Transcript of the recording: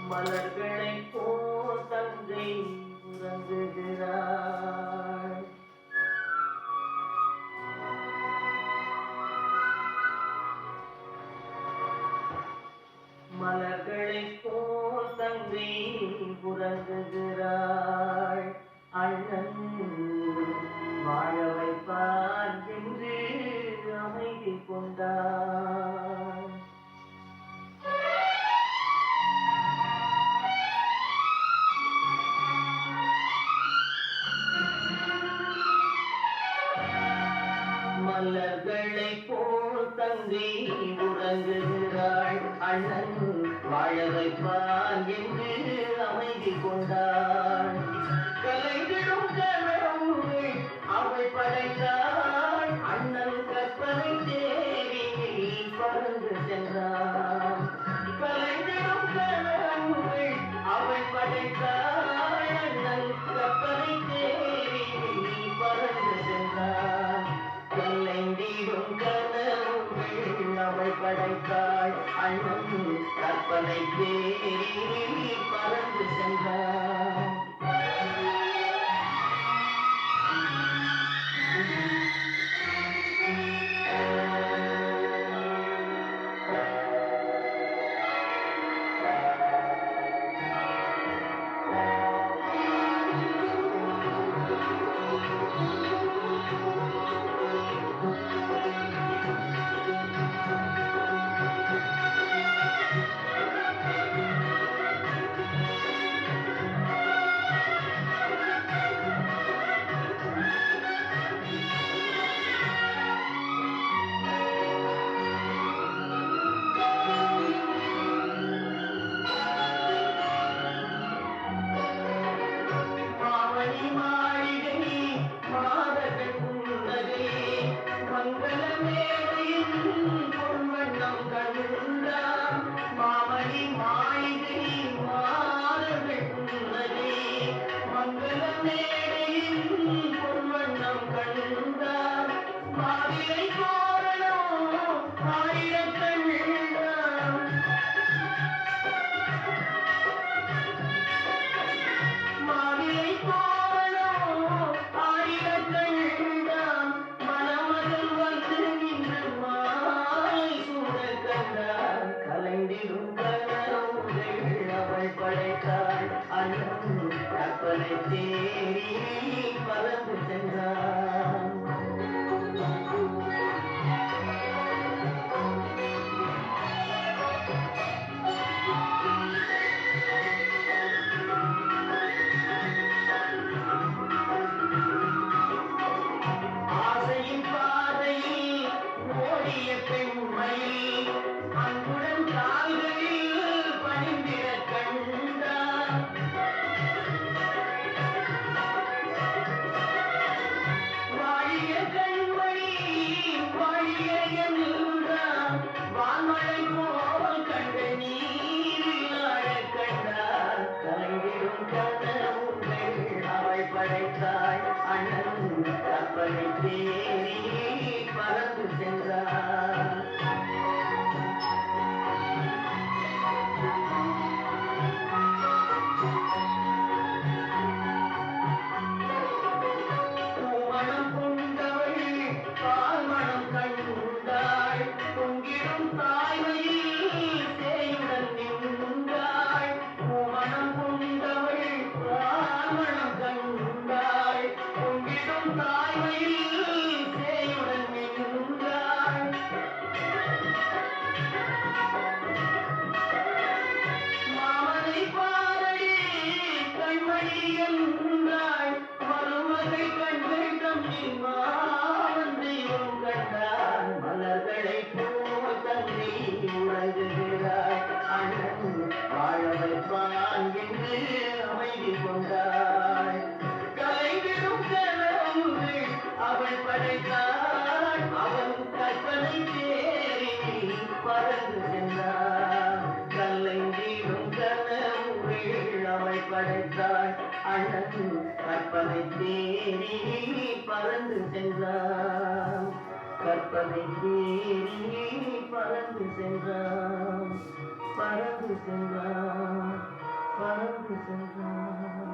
மலர்களைப் போல் தங்கை உறங்குகிறாள். மலர்களைப் போல் தங்கை உறங்குகிறாள். அண்ணன் வாழ வைப்பார் என்று அமைதி கொண்டார். மலர்களைப் போல் தங்கை உறங்குகிறாள். அண்ணன் வாழ வைப்பான் என்று அமைதி கொண்டாள். கலைந்திடும் கனவு அவள் படைத்தாள். அண்ணன் கற்பனை தேரில் பறந்து சென்றான். கலைந்திடும் கனவு அவள் படைத்தாள். அண்ணன் கற்பனை தேரில் பறந்து சென்றான். கலைந்திடும் கனவுகள் அவள் படைத்தாள். அண்ணன் கற்பனை தேரில் பறந்து சென்றான். கற்பனை தேடி பறந்து சென்றான். ஆசையின் பாதையில் ஓடிய பெண்மையில் அன்புடன் கால்களில் பணிந்திட கண்டான். வாழிய கண்மணி வாழிய என்றான். வான்மழை போல் கண்ட நீரில் ஆழ கண்டான். கலங்கிடும் கனவுகள் அவள் படைத்தாள். அண்ணன் கற்பனை தேடி பறந்து சென்றான். பூமணம் கொண்டவள் பால்மணம் கண்டாள். பொங்கிடும் தாய்மையில் சேயுடன் நின்றாள். பூமணம் கொண்டவள் பால்மணம் கண்டாள். பொங்கிடும் தாய்மையில் சேயுடன் நின்றாள். மாமனை பாரடி கண்மணி என்றாள். மருமகை கண்கள் தம்மில் மாமன் தெய்வம் கண்டான். மலர்களை போல் தன்னை உறங்குகிறாள். அண்ணன் வாழ வைப்பான் என்று அமைதி கொண்டாள். கலைந்திடும் கனவுகள் அவள் படைத்தாள். அவன் கற்பனை தேரில் பறந்து சென்றான். கலைந்திடும் கனவுகள் அவள் படைத்தாள். அண்ணன் கற்பனை தேடி பறந்து சென்றான். கற்பனை தேடி பறந்து சென்றான். பறந்து சென்றான். சென்றான்.